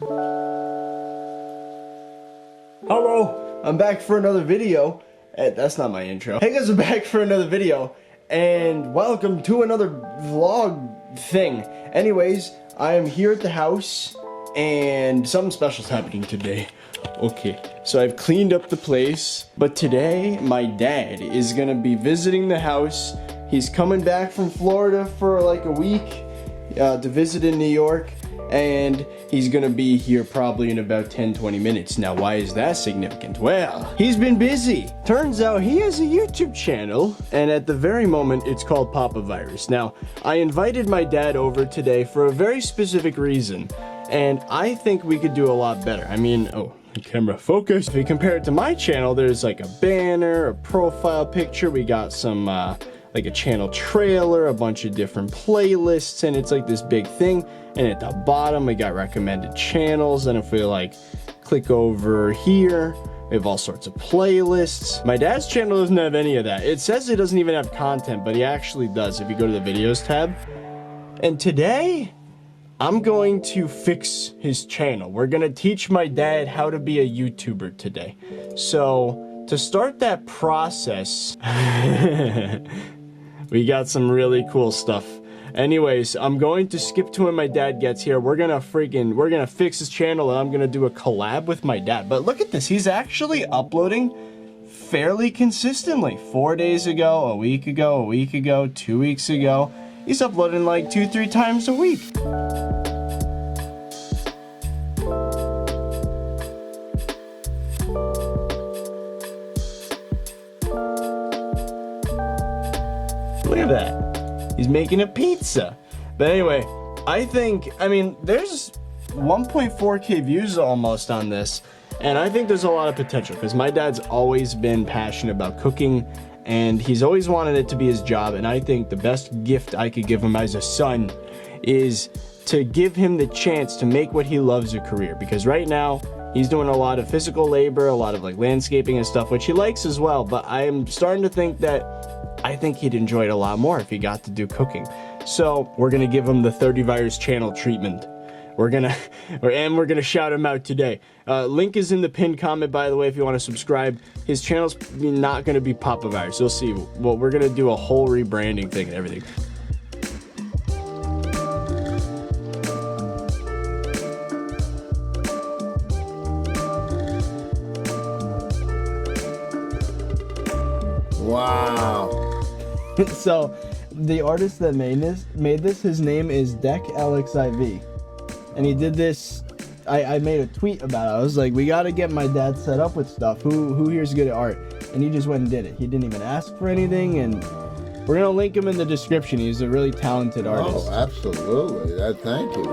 Hello, I'm back for another video. That's not my intro. Hey guys, I'm back for another video, and welcome to another vlog thing. Anyways, I am here at the house, and something special's happening today. Okay, so I've cleaned up the place, but today my dad is gonna be visiting the house. He's coming back from Florida for like a week to visit in New York. And he's gonna be here probably in about 10-20 minutes. Now, why is that significant? Well, he's been busy. Turns out he has a YouTube channel, and at the very moment, it's called ThirtyVirus. Now, I invited my dad over today for a very specific reason, and I think we could do a lot better. I mean, camera focus. If you compare it to my channel, there's like a banner, a profile picture, we got some, like a channel trailer, a bunch of different playlists, and it's like this big thing. And at the bottom, we got recommended channels. And if we like click over here, we have all sorts of playlists. My dad's channel doesn't have any of that. It says it doesn't even have content, but he actually does if you go to the videos tab. And today, I'm going to fix his channel. We're gonna teach my dad how to be a YouTuber today. So to start that process, we got some really cool stuff. Anyways, I'm going to skip to when my dad gets here. We're gonna fix his channel, and I'm gonna do a collab with my dad. But look at this, he's actually uploading fairly consistently. 4 days ago, a week ago, 2 weeks ago. He's uploading like 2-3 times a week. Look at that. He's making a pizza. But anyway, I mean, there's 1.4K views almost on this, and I think there's a lot of potential because my dad's always been passionate about cooking, and he's always wanted it to be his job. And I think the best gift I could give him as a son is to give him the chance to make what he loves a career, because right now he's doing a lot of physical labor, a lot of like landscaping and stuff, which he likes as well. But I am starting to think that I think he'd enjoy it a lot more if he got to do cooking. So we're gonna give him the ThirtyVirus channel treatment. We're gonna shout him out today. Link is in the pinned comment, by the way, if you want to subscribe. His channel's not gonna be PapaVirus. You'll see. Well, we're gonna do a whole rebranding thing and everything. Wow. So, the artist that made this, his name is DecLXIV. And he did this, I made a tweet about it. I was like, we gotta get my dad set up with stuff. Who here's good at art? And he just went and did it. He didn't even ask for anything, and we're gonna link him in the description. He's a really talented artist. Oh, absolutely. Thank you.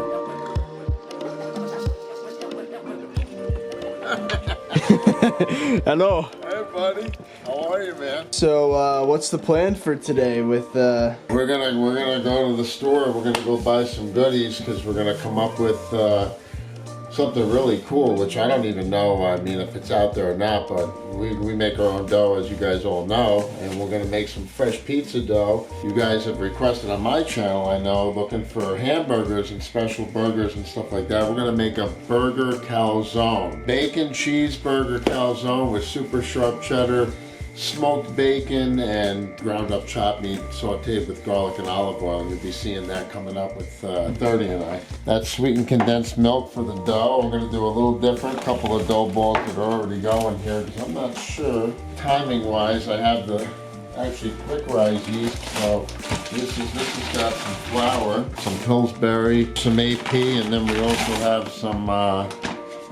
Hello. Hey, buddy. How are you, man? So, what's the plan for today with, We're gonna go to the store. We're gonna go buy some goodies because we're gonna come up with something really cool, which I don't even know, I mean, if it's out there or not, but we make our own dough, as you guys all know, and we're gonna make some fresh pizza dough. You guys have requested on my channel, I know, looking for hamburgers and special burgers and stuff like that. We're gonna make a burger calzone. Bacon cheeseburger calzone with super sharp cheddar, smoked bacon, and ground up chopped meat sauteed with garlic and olive oil. You'll be seeing that coming up with 30 and I. That's sweetened condensed milk for the dough. I'm gonna do a little different, couple of dough balls that are already going here, because I'm not sure, timing wise, I have the actually quick rise yeast. So this has got some flour, some Pillsbury, some AP, and then we also have some oh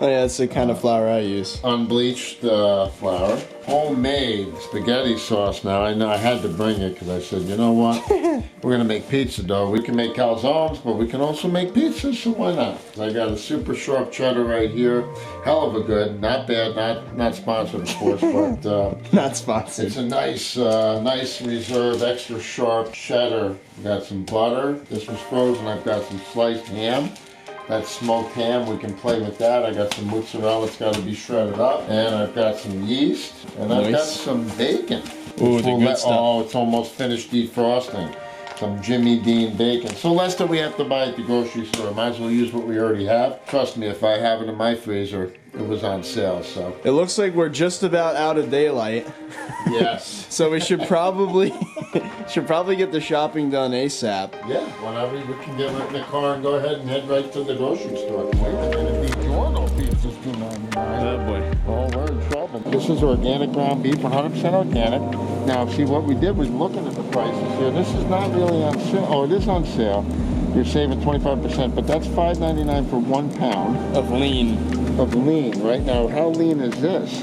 yeah, it's the kind of flour I use. Unbleached flour. Homemade spaghetti sauce. Now, I know I had to bring it because I said, you know what? We're going to make pizza dough. We can make calzones, but we can also make pizzas, so why not? I got a super sharp cheddar right here. Hell of a good. Not bad. Not sponsored, of course, but... not sponsored. It's a nice reserve, extra sharp cheddar. We got some butter. This was frozen. I've got some sliced ham. That's smoked ham, we can play with that. I got some mozzarella, it's got to be shredded up. And I've got some yeast, and I've got some bacon. Ooh, the good stuff. Oh, it's almost finished defrosting. some Jimmy Dean bacon. So less than we have to buy at the grocery store. Might as well use what we already have. Trust me, if I have it in my freezer, it was on sale, so. It looks like we're just about out of daylight. Yes. So we should probably get the shopping done ASAP. Yeah, whenever we can get right in the car and go ahead and head right to the grocery store. Wait a minute, DiGiorno pizza's $2.99. Oh boy. Oh, we're in trouble. This is organic ground beef, 100% organic. Now, see what we did was looking at the prices here. This is not really on sale. Oh, it is on sale. You're saving 25%, but that's $5.99 for 1 pound Of lean. of lean. Right now, how lean is this?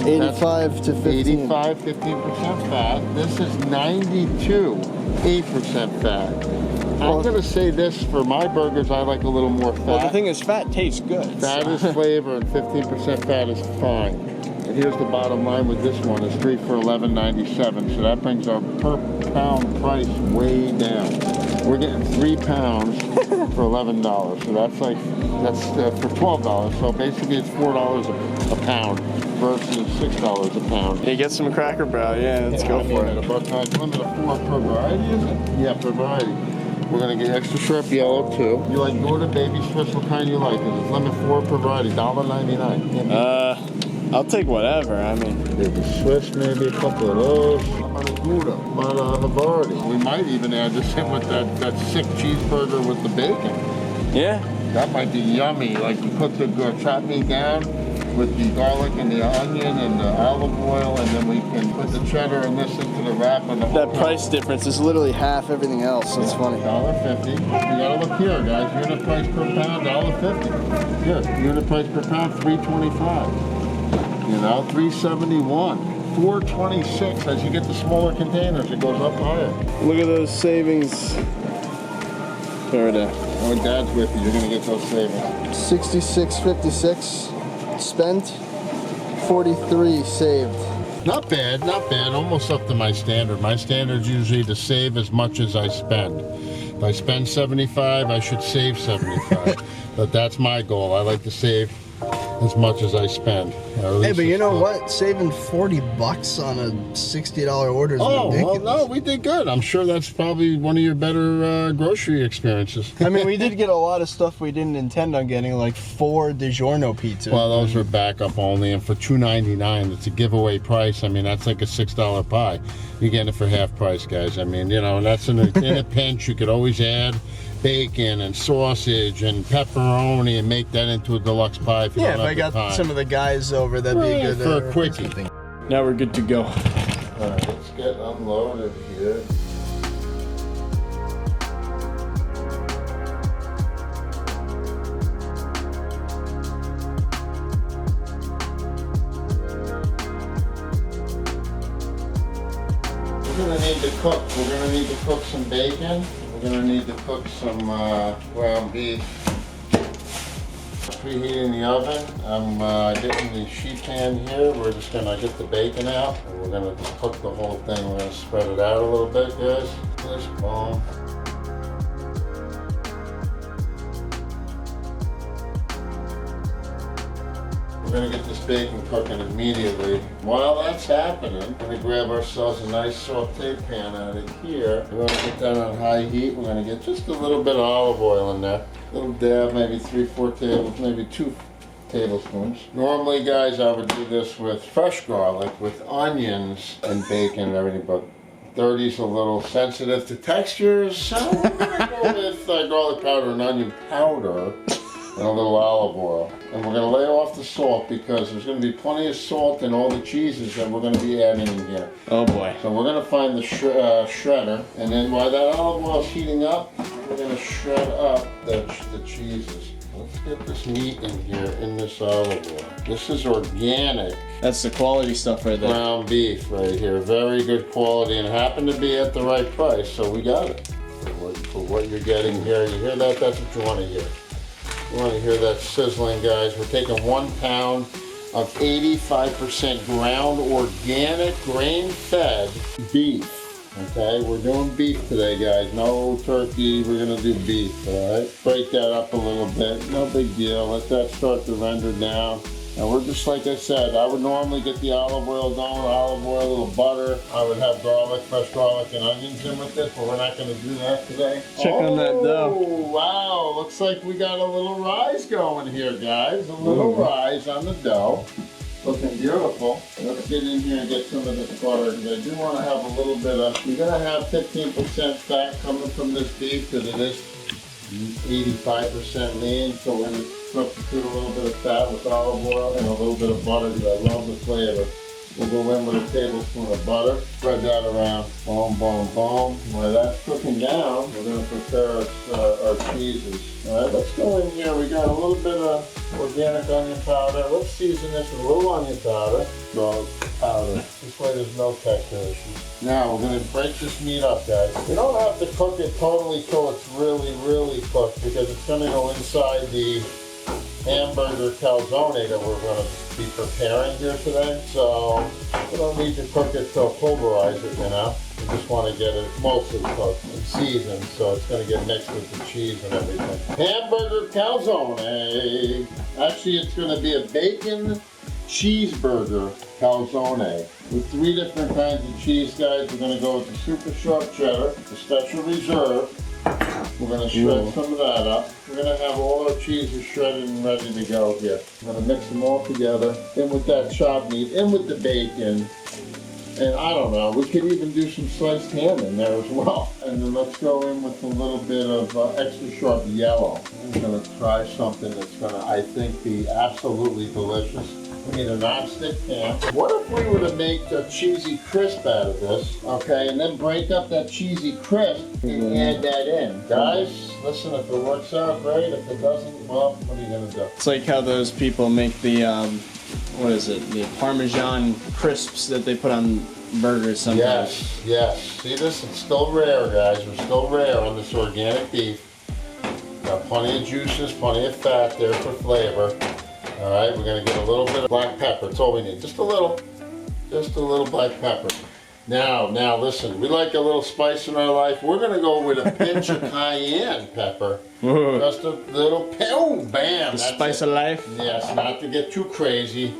85 to 15. 85, 15% fat. This is 92, 8% fat. I'm going to say this, for my burgers, I like a little more fat. Well, the thing is, fat tastes good. Fat is flavor, and 15% fat is fine. And here's the bottom line with this one, is 3 for $11.97, so that brings our per pound price way down. We're getting 3 pounds for $11, so that's for $12, so basically it's $4 a pound versus $6 a pound. You get some Cracker Barrel, yeah, let's go for it. A buck limit of 4 per variety, is it? Yeah, per variety. We're gonna get extra sharp yellow too. You like Gouda, baby Swiss, what kind you like? It's limit 4 per variety, $1.99. I'll take whatever, I mean. Baby Swiss, maybe a couple of those. How about a Gouda? How about a Havarti? We might even add this in with that sick cheeseburger with the bacon. Yeah. That might be yummy. Like you put the chopped meat down with the garlic and the onion and the olive oil, and then we can put the cheddar and this into the wrap and the whole That price difference is literally half everything else. That's funny. $1.50. You gotta look here, guys. Unit price per pound, $1.50. Here, unit price per pound, $3.25. You know, $3.71. $4.26. As you get the smaller containers, it goes up higher. Look at those savings. There it is. When Dad's with you, you're gonna get those savings. $66.56 spent, 43 saved. Not bad, not bad. Almost up to my standard. My standard's usually to save as much as I spend. If I spend 75, I should save 75. But that's my goal. I like to save as much as I spend. Hey, but you know what? Saving $40 on a $60 order is ridiculous. Well, no, we did good. I'm sure that's probably one of your better grocery experiences. I mean, we did get a lot of stuff we didn't intend on getting, like 4 DiGiorno pizza. Well, those are backup only, and for $2.99, it's a giveaway price. I mean, that's like a $6 pie. You're getting it for half price, guys. I mean, you know, that's in a pinch. You could always add bacon and sausage and pepperoni and make that into a deluxe pie if you don't have the time. Yeah, if I got some of the guys over, that'd be good. For a quickie. Now we're good to go. All right, let's get unloaded here. We're gonna need to cook. We're gonna need to cook some bacon. We're gonna need to cook some ground beef. Preheating the oven. I'm getting the sheet pan here. We're just gonna get the bacon out, and we're gonna just cook the whole thing. We're gonna spread it out a little bit, guys. This boom. We're gonna get this bacon cooking immediately. While that's happening, we're gonna grab ourselves a nice saute pan out of here. We're gonna get that on high heat. We're gonna get just a little bit of olive oil in there. A little dab, maybe 3-4 tablespoons, maybe 2 tablespoons. Normally, guys, I would do this with fresh garlic, with onions and bacon and everything, but 30's a little sensitive to textures, so we're gonna go with garlic powder and onion powder and a little olive oil. And we're gonna lay off the salt because there's gonna be plenty of salt in all the cheeses that we're gonna be adding in here. Oh boy. So we're gonna find the shredder, and then while that olive oil is heating up, we're gonna shred up the cheeses. Let's get this meat in here, in this olive oil. This is organic. That's the quality stuff right there. Ground beef right here. Very good quality, and happened to be at the right price, so we got it. For what you're getting here, you hear that? That's what you wanna hear. You want to hear that sizzling, guys. We're taking 1 pound of 85% ground organic grain-fed beef. Okay, we're doing beef today, guys. No turkey, we're gonna do beef, all right? Break that up a little bit, no big deal. Let that start to render down. And we're just like I said, I would normally get the olive oil going, olive oil, a little butter. I would have garlic, fresh garlic and onions in with this, but we're not gonna do that today. Check on that dough. Oh, wow, looks like we got a little rise going here, guys. A little rise on the dough. Looking beautiful. Let's get in here and get some of this butter, because I do want to have a little bit of, you're going to have 15% fat coming from this beef, because it is 85% lean, so we're going to substitute a little bit of fat with olive oil and a little bit of butter, because I love the flavor. We'll go in with a tablespoon of butter, spread that around, boom, boom, boom. While that's cooking down, we're going to prepare our cheeses. All right, let's go in here. We got a little bit of organic onion powder. Let's season this with a little onion powder, garlic powder. This way there's no texture issues. Now we're going to break this meat up, guys. We don't have to cook it totally till it's really, really cooked, because it's going to go inside the Hamburger Calzone that we're going to be preparing here today. So we don't need to cook it till pulverize it, you know. We just want to get it mostly cooked and seasoned, so it's going to get mixed with the cheese and everything. Hamburger Calzone. Actually, it's going to be a bacon cheeseburger calzone with 3 different kinds of cheese, guys. We're going to go with the super sharp cheddar, the special reserve. We're going to shred some of that up. We're going to have all our cheeses shredded and ready to go here. I'm going to mix them all together. In with that chopped meat, in with the bacon. And I don't know, we could even do some sliced ham in there as well. And then let's go in with a little bit of extra sharp yellow. I'm going to try something that's going to, I think, be absolutely delicious. We need a non-stick pan. What if we were to make a cheesy crisp out of this, okay, and then break up that cheesy crisp and add that in? Guys, listen, if it works out, great. If it doesn't, well, what are you going to do? It's like how those people make the, what is it, the Parmesan crisps that they put on burgers sometimes. Yes, yes. See this? It's still rare, guys. We're still rare on this organic beef. Got plenty of juices, plenty of fat there for flavor. All right, we're gonna get a little bit of black pepper. That's all we need. Just a little black pepper. Now, listen, we like a little spice in our life. We're gonna go with a pinch of cayenne pepper. Just a little, oh, bam. The spice of life. Yes, not to get too crazy.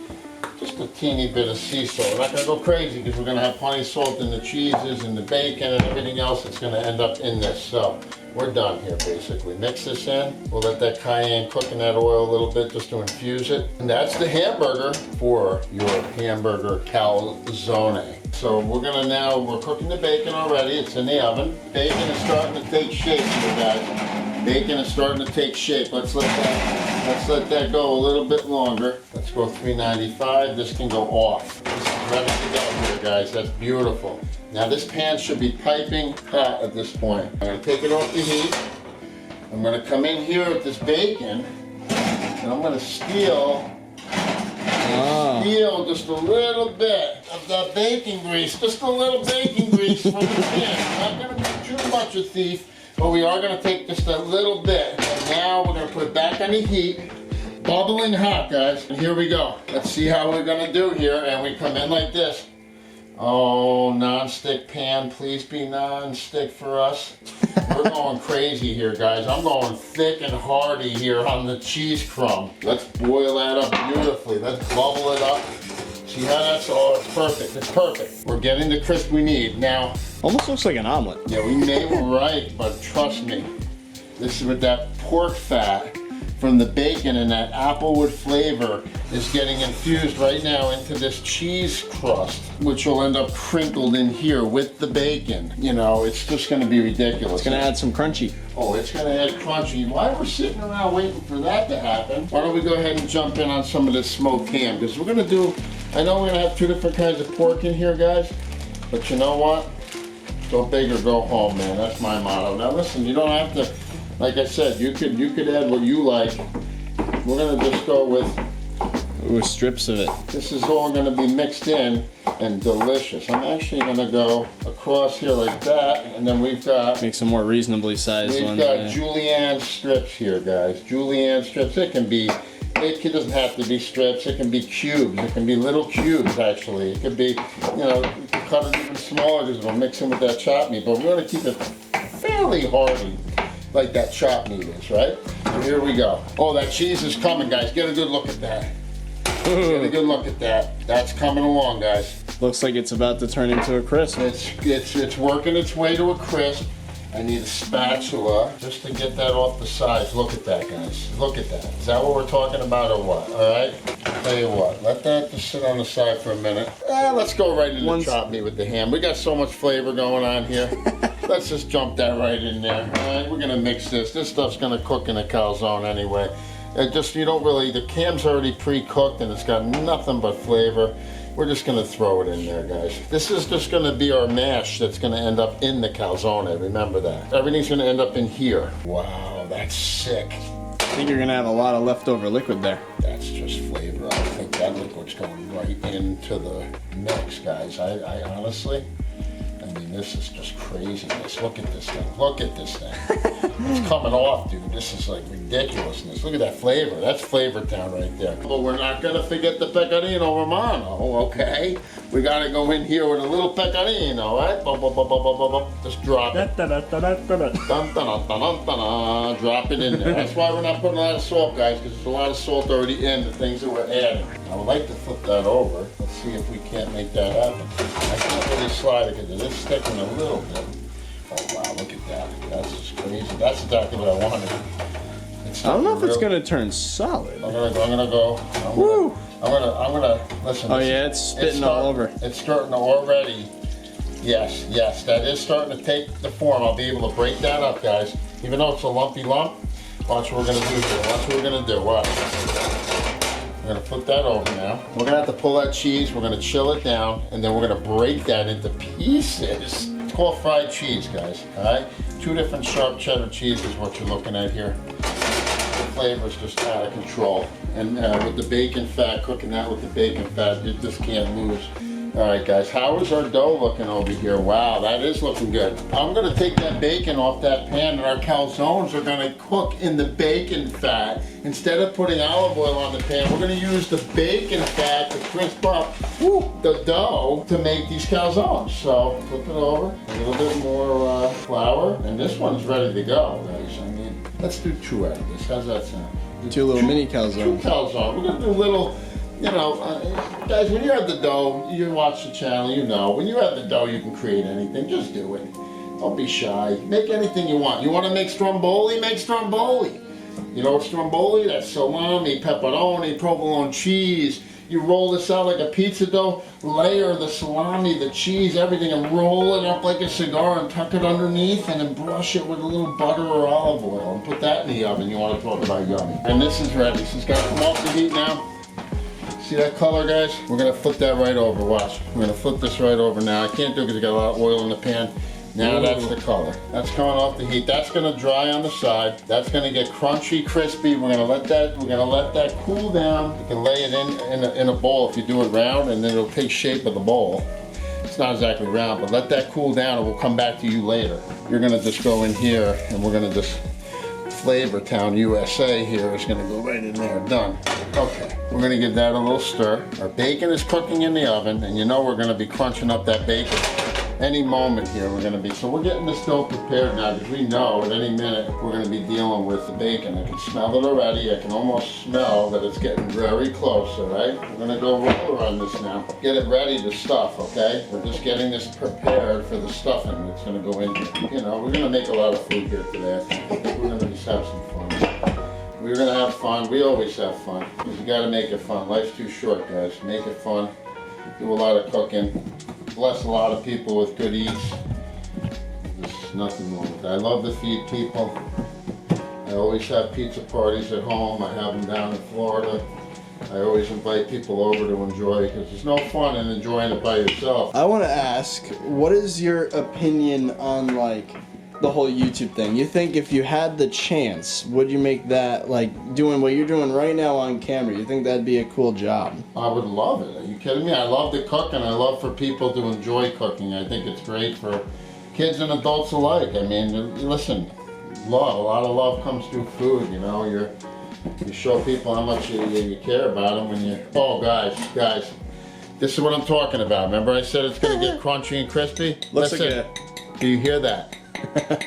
Just a teeny bit of sea salt. We're not gonna go crazy because we're gonna have plenty of salt in the cheeses and the bacon and everything else that's gonna end up in this. So we're done here basically. Mix this in. We'll let that cayenne cook in that oil a little bit just to infuse it. And that's the hamburger for your hamburger calzone. So we're cooking the bacon already. It's in the oven. Bacon is starting to take shape here, guys. Bacon is starting to take shape. Let's let that go a little bit longer. Let's go 395. This can go off. This is ready to go here, guys. That's beautiful. Now this pan should be piping hot at this point. I'm gonna take it off the heat. I'm gonna come in here with this bacon, and I'm gonna steal just a little bit of that bacon grease. Just a little bacon grease from the pan. I'm not gonna be too much a thief, but we are gonna take just a little bit. And now we're gonna put it back on the heat. Bubbling hot, guys. And here we go. Let's see how we're gonna do here. And we come in like this. Oh, non-stick pan, please be non-stick for us. We're going crazy here, guys. I'm going thick and hearty here on the cheese crumb. Let's boil that up beautifully. Let's bubble it up. See how that's, oh, it's perfect. It's perfect. We're getting the crisp we need. Now, almost looks like an omelet. Yeah, we made it right, but trust me, this is with that pork fat from the bacon, and that applewood flavor is getting infused right now into this cheese crust, which will end up crinkled in here with the bacon. You know, it's just gonna be ridiculous. It's gonna add some crunchy. Oh, it's gonna add crunchy. While we're sitting around waiting for that to happen, why don't we go ahead and jump in on some of this smoked ham? Because we're gonna do, I know we're gonna have 2 different kinds of pork in here, guys, but you know what? Go big or go home, man. That's my motto. Now listen, you don't have to, like I said, you could add what you like. We're gonna just go with strips of it. This is all gonna be mixed in and delicious. I'm actually gonna go across here like that, and then we've got, make some more reasonably sized ones. We've got julienne strips here, guys. Julienne strips. It doesn't have to be strips. It can be cubes. It can be little cubes, actually. It could be, you know, you can cut it even smaller because it'll mix in with that chopped meat. But we're gonna keep it fairly hearty, like that chopped meat is, right? And here we go. Oh, that cheese is coming, guys. Get a good look at that. Get a good look at that. That's coming along, guys. Looks like it's about to turn into a crisp. It's working its way to a crisp. I need a spatula just to get that off the sides. Look at that, guys. Look at that. Is that what we're talking about or what? All right? Tell you what, let that just sit on the side for a minute. Let's go right into the chop meat with the ham. We got so much flavor going on here. Let's just jump that right in there. All right, we're gonna mix this. This stuff's gonna cook in a calzone anyway. You don't really, the ham's already pre-cooked and it's got nothing but flavor. We're just gonna throw it in there, guys. This is just gonna be our mash that's gonna end up in the calzone, remember that. Everything's gonna end up in here. Wow, that's sick. I think you're gonna have a lot of leftover liquid there. That's just flavor. I think that liquid's going right into the mix, guys. I honestly, I mean, this is just craziness. Look at this thing. Look at this thing. It's coming off, dude. This is like ridiculousness. Look at that flavor. That's Flavor Town right there. But we're not gonna forget the pecorino romano, okay? We gotta go in here with a little pecorino, right? Just drop it. Drop it in there. That's why we're not putting a lot of salt, guys, because there's a lot of salt already in the things that we're adding. I would like to flip that over. Let's see if we can't make that happen. I can't really slide it because it is sticking a little bit. Oh wow, look at that. That's just crazy. That's exactly what I wanted. I don't know if it's gonna turn solid. I'm gonna go. Listen. Oh yeah, it's spitting all over. It's starting already. Yes, that is starting to take the form. I'll be able to break that up, guys. Even though it's a lumpy lump. Watch what we're gonna do here. Watch what we're gonna do. Watch. We're gonna put that over now. We're gonna have to pull that cheese. We're gonna chill it down, and then we're gonna break that into pieces. It's called fried cheese, guys. All right. 2 different sharp cheddar cheese is what you're looking at here. The flavor's just out of control, and with the bacon fat, cooking that with the bacon fat, you just can't lose. All right, guys, how is our dough looking over here? Wow, that is looking good. I'm gonna take that bacon off that pan, and our calzones are gonna cook in the bacon fat. Instead of putting olive oil on the pan, we're gonna use the bacon fat to crisp up the dough to make these calzones. So flip it over, a little bit more flour, and this one's ready to go, guys. I mean, let's do 2 out of this. How's that sound? 2 little mini calzones. 2 calzones. We're gonna do little. You know, guys, when you have the dough, you watch the channel, you know, when you have the dough, you can create anything. Just do it. Don't be shy. Make anything you want. You want to make stromboli? Make stromboli. You know what stromboli? That's salami, pepperoni, provolone cheese. You roll this out like a pizza dough, layer the salami, the cheese, everything, and roll it up like a cigar and tuck it underneath, and then brush it with a little butter or olive oil and put that in the oven. You want to talk about yummy. And this is ready. This is going to come off the heat now. See that color, guys? We're gonna flip that right over, watch. We're gonna flip this right over now. I can't do it because you got a lot of oil in the pan. Now that's the color. That's coming off the heat. That's gonna dry on the side. That's gonna get crunchy, crispy. We're gonna let that cool down. You can lay it in a bowl if you do it round, and then it'll take shape of the bowl. It's not exactly round, but let that cool down and we'll come back to you later. You're gonna just go in here and we're gonna just Flavor Town USA here is gonna go right in there, done. Okay, we're gonna give that a little stir. Our bacon is cooking in the oven, and you know we're gonna be crunching up that bacon any moment here. So we're getting this dough prepared now because we know at any minute we're gonna be dealing with the bacon. I can smell it already. I can almost smell that it's getting very close, all right? We're gonna go roller on this now. Get it ready to stuff, okay? We're just getting this prepared for the stuffing that's gonna go in here. You know, we're gonna make a lot of food here today. I think we're gonna just have some fun. We're gonna have fun. We always have fun. Because you gotta make it fun. Life's too short, guys. Make it fun. Do a lot of cooking. Bless a lot of people with good eats. There's nothing wrong with that. I love to feed people. I always have pizza parties at home. I have them down in Florida. I always invite people over to enjoy because there's no fun in enjoying it by yourself. I want to ask, what is your opinion on like the whole YouTube thing? You think if you had the chance, would you make that, like doing what you're doing right now on camera, you think that'd be a cool job? I would love it. Are you kidding me? I love to cook and I love for people to enjoy cooking. I think it's great for kids and adults alike. I mean, listen, a lot of love comes through food, you know. You show people how much you care about them when you, oh guys, this is what I'm talking about. Remember I said it's gonna get crunchy and crispy? Looks like Do you hear that?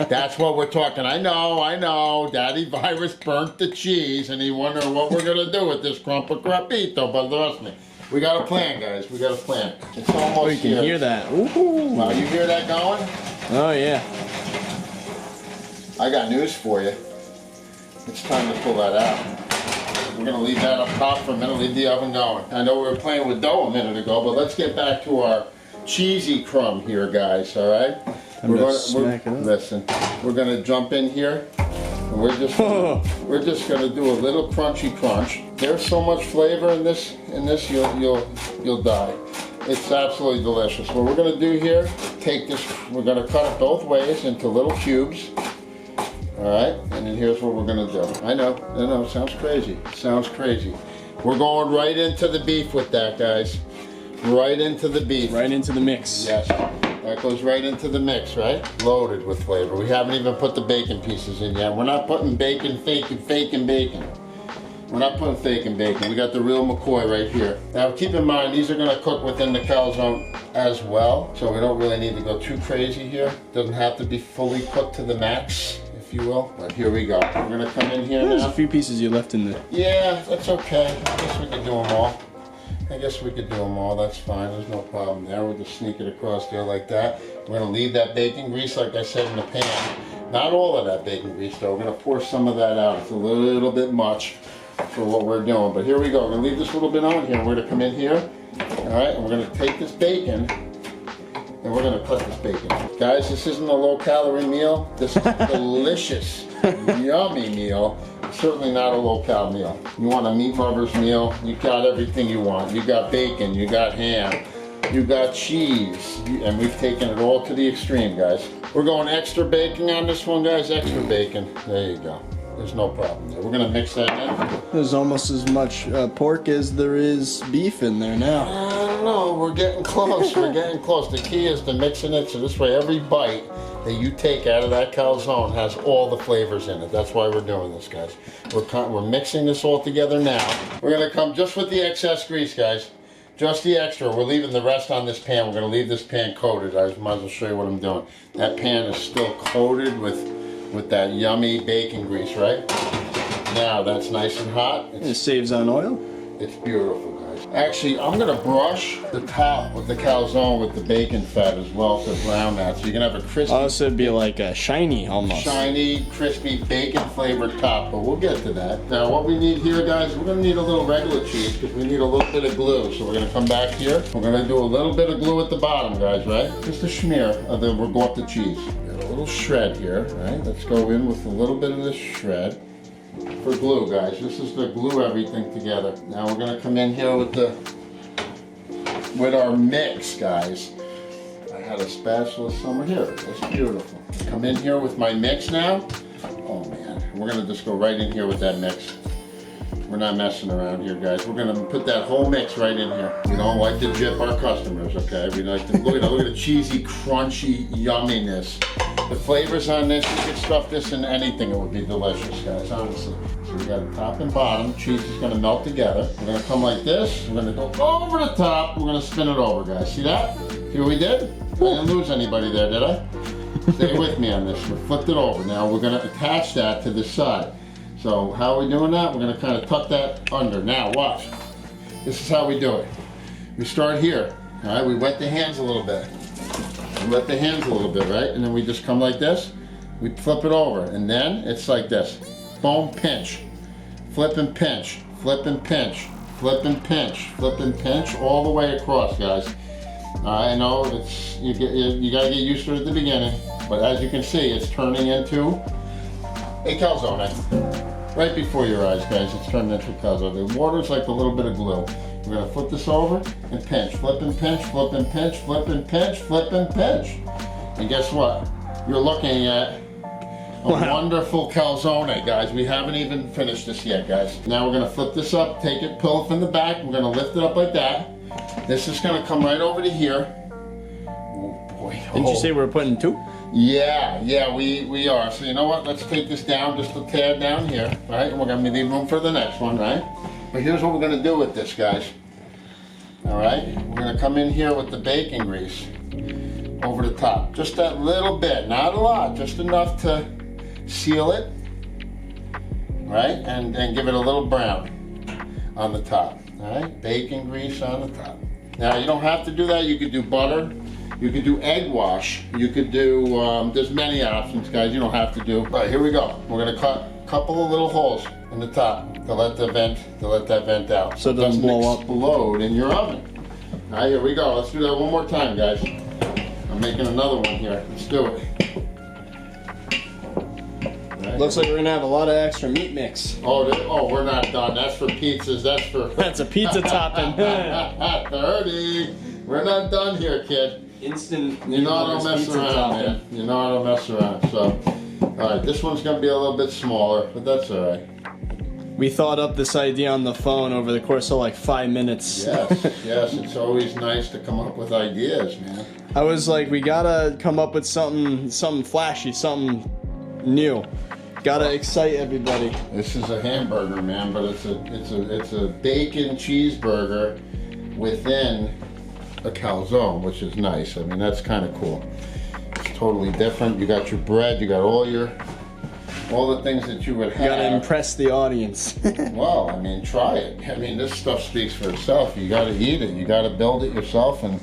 That's what we're talking. I know. Daddy Virus burnt the cheese and he wondering what we're gonna do with this crumple crapito, but trust me. We got a plan, guys. We got a plan. It's almost Oh, you can hear that. Ooh. Wow, you hear that going? Oh, yeah. I got news for you. It's time to pull that out. We're gonna leave that up top for a minute, leave the oven going. I know we were playing with dough a minute ago, but let's get back to our cheesy crumb here, guys, all right? Listen, we're gonna jump in here, and we're just gonna do a little crunchy crunch. There's so much flavor in this, you'll die. It's absolutely delicious. What we're gonna do here, take this, we're gonna cut it both ways into little cubes. All right, and then here's what we're gonna do. I know, it sounds crazy. Sounds crazy. We're going right into the beef with that, guys. Right into the beef. Right into the mix. Yes, that goes right into the mix, right? Loaded with flavor. We haven't even put the bacon pieces in yet. We're not putting bacon, faking bacon. We're not putting faking bacon. We got the real McCoy right here. Now keep in mind, these are gonna cook within the calzone as well, so we don't really need to go too crazy here. Doesn't have to be fully cooked to the max, if you will. But here we go. We're gonna come in here There's now. a few pieces you left in there. Yeah, that's okay. I guess we could do them all. That's fine. There's no problem there. We'll just sneak it across there like that. We're gonna leave that bacon grease, like I said, in the pan. Not all of that bacon grease, though. We're gonna pour some of that out. It's a little bit much for what we're doing. But here we go. We're gonna leave this little bit on here. We're gonna come in here, all right, and we're gonna take this bacon and we're gonna cut this bacon. Guys, this isn't a low-calorie meal. This is a delicious, yummy meal. Certainly not a low-cal meal. You want a meat lover's meal, you got everything you want. You got bacon, you got ham, you got cheese, and we've taken it all to the extreme, guys. We're going extra bacon on this one, guys, extra bacon. There you go. There's no problem there. We're gonna mix that in. There's almost as much pork as there is beef in there now. I don't know, we're getting close, we're getting close. The key is to mixing it so this way every bite that you take out of that calzone has all the flavors in it. That's why we're doing this, guys. We're mixing this all together now. We're gonna come just with the excess grease, guys. Just the extra. We're leaving the rest on this pan. We're gonna leave this pan coated. I might as well show you what I'm doing. That pan is still coated with that yummy bacon grease, right? Now that's nice and hot. It saves on oil. It's beautiful, guys. Actually, I'm gonna brush the top of the calzone with the bacon fat as well to brown that, so you can have a crispy. Oh, so it'd be like a shiny almost. Shiny, crispy, bacon flavored top, but we'll get to that. Now what we need here, guys, we're gonna need a little regular cheese because we need a little bit of glue. So we're gonna come back here. We're gonna do a little bit of glue at the bottom, guys, right? Just a smear, then we'll go up the cheese. Got a little shred here, right? Let's go in with a little bit of this shred. For glue, guys. This is to glue everything together. Now we're gonna come in here with our mix, guys. I had a spatula somewhere here. That's beautiful. Come in here with my mix now. Oh man, we're gonna just go right in here with that mix. We're not messing around here, guys. We're gonna put that whole mix right in here. We don't like to gyp our customers, okay? We like to look at the cheesy, crunchy yumminess. The flavors on this, you could stuff this in anything, it would be delicious, guys, honestly. So we got a top and bottom, cheese is gonna melt together. We're gonna come like this, we're gonna go over the top, we're gonna spin it over, guys. See that? See what we did? I didn't lose anybody there, did I? Stay with me on this. We flipped it over. Now we're gonna attach that to this side. So how are we doing that? We're gonna kind of tuck that under. Now watch. This is how we do it. We start here, all right? We wet the hands a little bit. Wet the hands a little bit, right? And then we just come like this, we flip it over, and then it's like this. Boom, pinch, flip and pinch, flip and pinch, flip and pinch, flip and pinch, all the way across, guys. I know it's you gotta get used to it at the beginning, but as you can see, it's turning into a calzone. Right before your eyes, guys, it's turning into a calzone. The water's like a little bit of glue. We're gonna flip this over and pinch, flip and pinch, flip and pinch, flip and pinch, flip and pinch. And guess what? You're looking at a wonderful calzone, guys. We haven't even finished this yet, guys. Now we're gonna flip this up, take it, pull it from the back. We're gonna lift it up like that. This is gonna come right over to here. Oh boy. Didn't you say we're putting two? Yeah, we are. So you know what? Let's take this down just a tad down here, right? And we're gonna leave room for the next one, right? But here's what we're gonna do with this, guys. All right, we're gonna come in here with the bacon grease. over the top. Just that little bit, not a lot, just enough to seal it, right? And give it a little brown on the top, all right? Bacon grease on the top. Now, you don't have to do that. You could do butter. You could do egg wash. You could do, there's many options, guys. You don't have to do. All right, here we go. We're gonna cut a couple of little holes in the top to let that vent out. So it doesn't blow up. Explode in your oven. All right, here we go. Let's do that one more time, guys. I'm making another one here. Let's do it. Right. Looks like we're gonna have a lot of extra meat mix. Oh, we're not done. That's for pizzas. That's for. That's a pizza topping. 30. We're not done here, kid. Instant. You know I don't mess around, man. You know I don't mess around. So, all right, this one's gonna be a little bit smaller, but that's all right. We thought up this idea on the phone over the course of like 5 minutes. Yes, it's always nice to come up with ideas, man. I was like, we gotta come up with something flashy, something new. Gotta excite everybody. This is a hamburger, man, but it's a bacon cheeseburger within a calzone, which is nice. I mean, that's kind of cool. It's totally different. You got your bread, you got all the things that you would have. You gotta impress the audience. Well, I mean, try it. I mean, this stuff speaks for itself. You gotta eat it. You gotta build it yourself and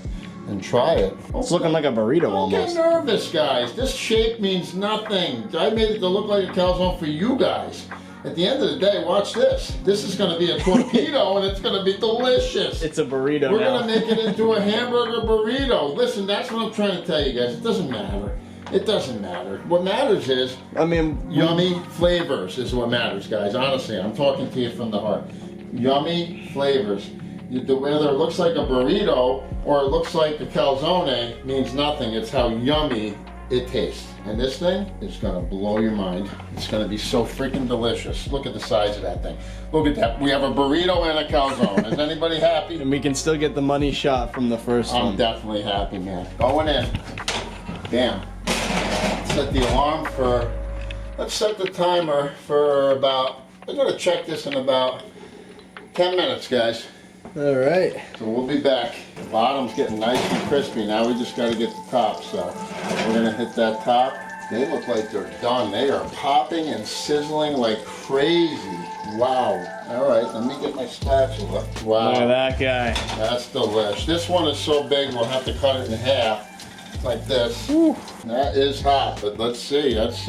try it. It's looking like a burrito Don't almost. get nervous, guys. This shape means nothing. I made it to look like a calzone for you guys. At the end of the day, watch this. This is gonna be a torpedo and it's gonna be delicious. It's a burrito We're now. gonna make it into a hamburger burrito. Listen, that's what I'm trying to tell you guys. It doesn't matter. It doesn't matter. What matters is, I mean, yummy flavors is what matters, guys. Honestly, I'm talking to you from the heart. Yummy flavors. Whether it looks like a burrito or it looks like a calzone means nothing. It's how yummy it tastes. And this thing is gonna blow your mind. It's gonna be so freaking delicious. Look at the size of that thing. Look at that. We have a burrito and a calzone. Is anybody happy? and we can still get the money shot from the first I'm one. definitely happy, man. Going in. Bam. Set the alarm for, let's set the timer for about, I'm gonna check this in about 10 minutes, guys. All right. So we'll be back. The bottom's getting nice and crispy. Now we just gotta get the top, so we're gonna hit that top. They look like they're done. They are popping and sizzling like crazy. Wow. All right, let me get my spatula. Wow. Look at that guy. That's delish. This one is so big, we'll have to cut it in half. Like this. Whew. That is hot, but let's see. Let's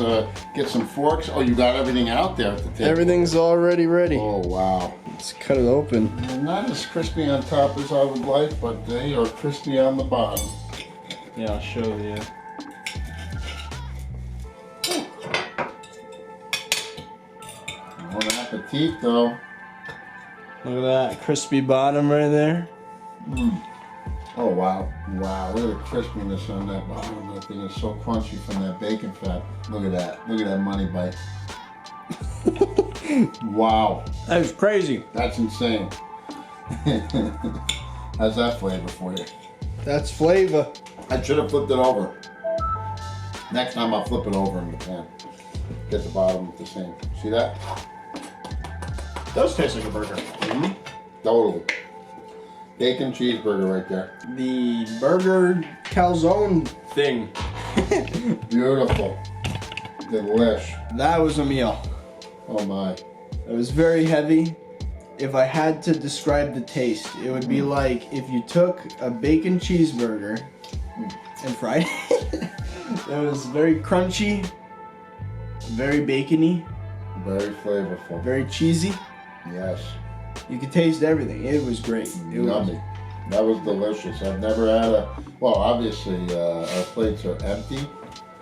get some forks. Oh, you got everything out there at the table. Everything's already ready. Oh, wow. Let's cut it open. They're not as crispy on top as I would like, but they are crispy on the bottom. Yeah, I'll show you. Bon appetit, though. Look at that crispy bottom right there. Oh, wow. Wow, look at the crispiness on that bottom. That thing is so crunchy from that bacon fat. Look at that. Look at that money bite. Wow. That was crazy. That's insane. How's that flavor for you? That's flavor. I should have flipped it over. Next time I'll flip it over in the pan. Get the bottom the same. See that? Does taste like a burger. Mm-hmm. Totally. Bacon cheeseburger right there. The burger calzone thing. Beautiful. Delish. That was a meal. Oh my. It was very heavy. If I had to describe the taste, it would be like if you took a bacon cheeseburger and fried it. It was very crunchy, very bacony, Very flavorful. very cheesy. Yes. You could taste everything. It was great. It was. Yummy. That was delicious. I've never had a, well, obviously our plates are empty.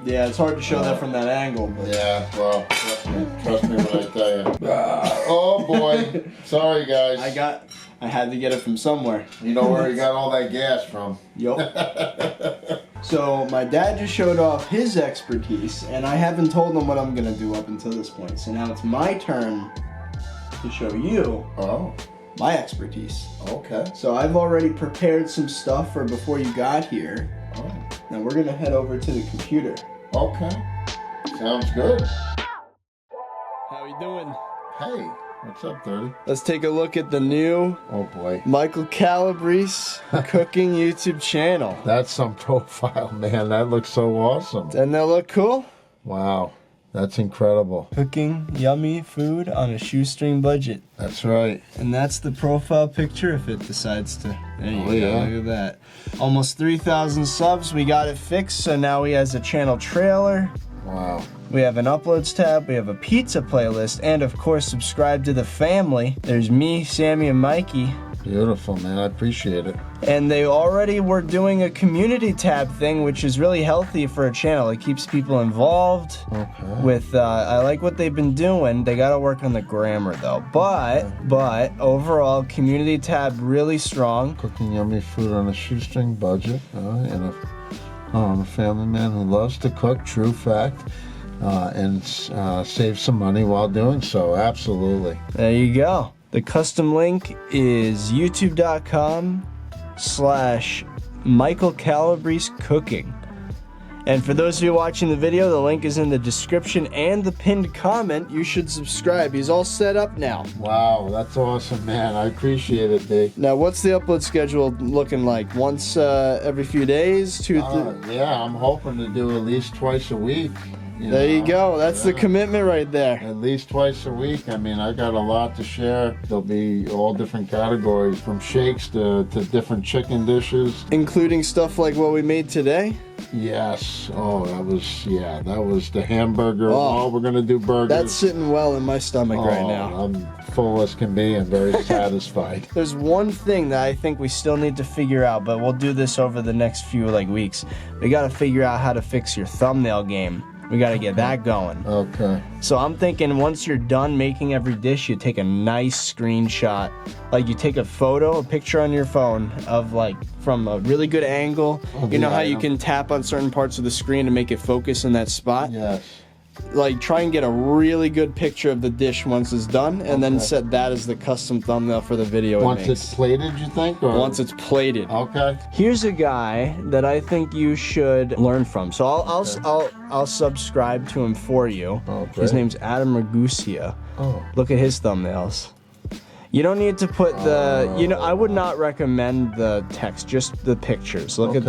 Yeah, it's hard to show that from that angle, but Yeah, well, trust me when I tell you. Oh boy. Sorry guys. I had to get it from somewhere. You know where you got all that gas from. Yup. So my dad just showed off his expertise, and I haven't told him what I'm gonna do up until this point. So now it's my turn to show you Oh, my expertise. okay. So I've already prepared some stuff for before you got here. Oh, Now we're gonna head over to the computer. okay. Sounds good. How you doing? Hey, What's up, 30? Let's take a look at the new Oh boy. Michael Calabrese cooking YouTube channel. That's some profile, man. That looks so awesome. Doesn't that look cool? Wow. That's incredible. Cooking yummy food on a shoestring budget. That's right. And that's the profile picture if it decides to. There you go. Yeah. Look at that. Almost 3,000 subs. We got it fixed, so now he has a channel trailer. Wow. We have an uploads tab, we have a pizza playlist, and of course subscribe to the family. There's me, Sammy, and Mikey. Beautiful, man. I appreciate it. And they already were doing a community tab thing, which is really healthy for a channel. It keeps people involved. Okay. With, I like what they've been doing. They gotta work on the grammar though. But overall, community tab really strong. Cooking yummy food on a shoestring budget. And I'm a family man who loves to cook, true fact. And save some money while doing so. Absolutely. There you go. The custom link is youtube.com/Michael Calabrese Cooking. And for those of you watching the video, the link is in the description and the pinned comment. You should subscribe. He's all set up now. Wow, that's awesome, man. I appreciate it, Dave. Now, what's the upload schedule looking like? Once every few days? Yeah, I'm hoping to do at least twice a week. There you go. That's the commitment right there. At least twice a week. I mean, I got a lot to share. There'll be all different categories, from shakes to different chicken dishes. Including stuff like what we made today? Yes. Oh, that was the hamburger. Oh, we're going to do burgers. That's sitting well in my stomach right now. I'm full as can be and very satisfied. There's one thing that I think we still need to figure out, but we'll do this over the next few weeks. We got to figure out how to fix your thumbnail game. We got to get that going. Okay. So I'm thinking once you're done making every dish, you take a nice screenshot. Like you take a picture on your phone of from a really good angle. You know how you can tap on certain parts of the screen to make it focus in that spot? Yes. Like try and get a really good picture of the dish once it's done, and then set that as the custom thumbnail for the video. Once it's plated, you think? Or? Once it's plated. Okay. Here's a guy that I think you should learn from. So I'll subscribe to him for you. Okay. His name's Adam Ragusia. Oh. Look at his thumbnails. You don't need to put I would not recommend the text, just the pictures. Look at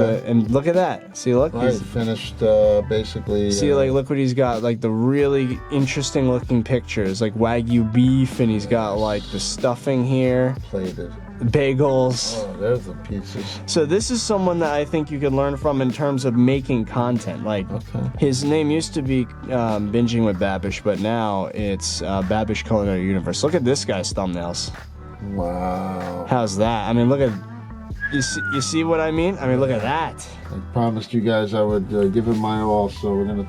look at that. See, look. Right, finished basically. See, look what he's got, the really interesting looking pictures, like Wagyu beef, and he's got the stuffing here. Plated. Bagels. Oh, there's the pizzas. So this is someone that I think you could learn from in terms of making content. His name used to be Binging with Babish, but now it's Babish Culinary Universe. Look at this guy's thumbnails. Wow. How's that? I mean, look at, you see what I mean? I mean, look at that. I promised you guys I would give it my all, so we're gonna.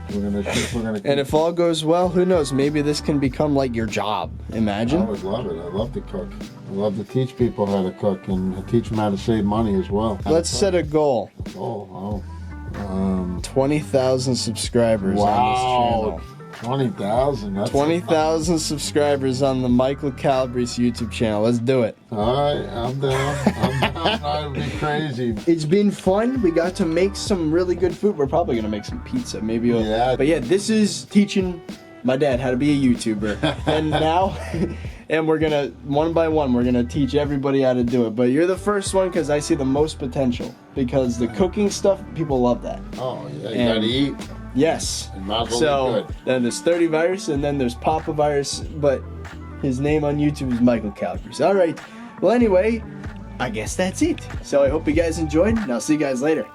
And if all goes well, who knows? Maybe this can become your job. Imagine. I would love it. I love to cook. I love to teach people how to cook and teach them how to save money as well. Let's set a goal. 20,000 subscribers on this channel. 20,000. 20,000 subscribers on the Michael Calabrese YouTube channel. Let's do it. All right, I'm down. That would be crazy. It's been fun. We got to make some really good food. We're probably gonna make some pizza, maybe. But yeah, this is teaching my dad how to be a YouTuber, and now, and we're gonna one by one, we're gonna teach everybody how to do it. But you're the first one because I see the most potential. Because the cooking stuff, people love that. Oh yeah, you gotta eat. Yes. And might as well So be good. then there's ThirtyVirus, and then there's PapaVirus, but his name on YouTube is Michael Calabrese. All right. Well, anyway, I guess that's it. So I hope you guys enjoyed, and I'll see you guys later.